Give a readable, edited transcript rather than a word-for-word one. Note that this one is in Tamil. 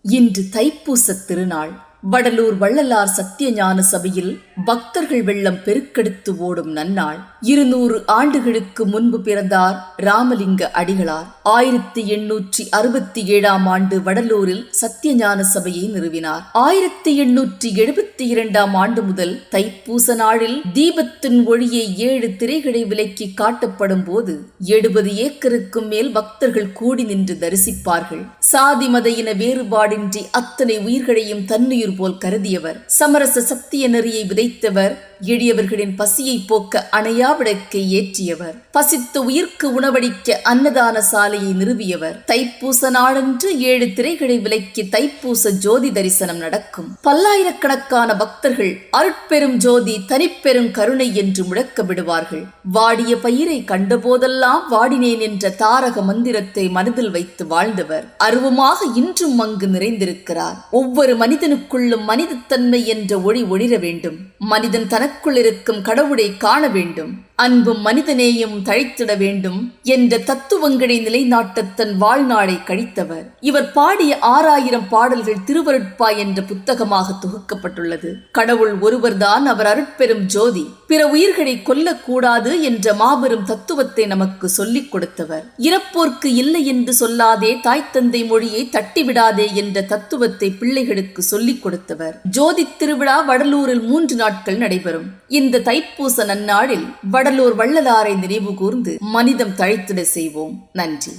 இன்று தைப்பூசத் திருநாள். வடலூர் வள்ளலார் சத்தியஞான சபையில் பக்தர்கள் வெள்ளம் பெருக்கெடுத்து ஓடும் நன்னாள். 200 ஆண்டுகளுக்கு முன்பு பிறந்தார் ராமலிங்க அடிகளார். 1867ஆம் ஆண்டு வடலூரில் சத்தியஞான சபையை நிறுவினார். 1872ஆம் ஆண்டு முதல் தைப்பூச நாளில் தீபத்தின் ஒளியை 7 திரைகளை விலக்கி காட்டப்படும் போது 70 ஏக்கருக்கும் மேல் பக்தர்கள் கூடி நின்று தரிசிப்பார்கள். சாதி மத இன வேறுபாடின்றி அத்தனை உயிர்களையும் தன்னுயிர் போல் கருதியவர், சமரச சத்திய நெறியை விதைத்தவர், எளியவர்களின் பசியை போக்க அணையா விளக்கை ஏற்றியவர், பசித்த உயிர்க்கு உணவளிக்க அன்னதான சாலையை நிறுவியவர். தைப்பூச நாளன்று 7 திரைகளை விலக்கி தைப்பூச ஜோதி தரிசனம் நடக்கும். பல்லாயிரக்கணக்கான பக்தர்கள் அருட்பெரும் ஜோதி தனிப்பெரும் கருணை என்று முழக்க விடுவார்கள். வாடிய பயிரை கண்டபோதெல்லாம் வாடினேன் என்ற தாரக மந்திரத்தை மனதில் வைத்து வாழ்ந்தவர் அருவமாக இன்றும் அங்கு நிறைந்திருக்கிறார். ஒவ்வொரு மனிதனுக்குள்ளும் மனிதத்தன்மை என்ற ஒளி ஒளிர வேண்டும். மனிதன் தனக்குள் இருக்கும் கடவுளை காண வேண்டும். அன்பும் மனிதநேயம் தழைத்திட வேண்டும் என்ற தத்துவங்களை நிலைநாட்ட தன் வாழ்நாளை கழித்தவர். இவர் பாடிய 6000 பாடல்கள் திருவருட்பா என்ற புத்தகமாக தொகுக்கப்பட்டுள்ளது. கடவுள் ஒருவர்தான், அவர் அருட்பெரும் ஜோதி. பிற உயிர்களை கொல்லக்கூடாது என்ற மாபெரும் தத்துவத்தை நமக்கு சொல்லிக் கொடுத்தவர். இறப்போர்க்கு இல்லை என்று சொல்லாதே, தாய் தந்தை மொழியை தட்டிவிடாதே என்ற தத்துவத்தை பிள்ளைகளுக்கு சொல்லிக் கொடுத்தவர். ஜோதி திருவிழா வடலூரில் 3 நாட்கள் நடைபெறும். இந்த தைப்பூச நன்னாளில் வடலூர் வள்ளலாரை நினைவு கூர்ந்து மனிதம் தழைத்திட செய்வோம். நன்றி.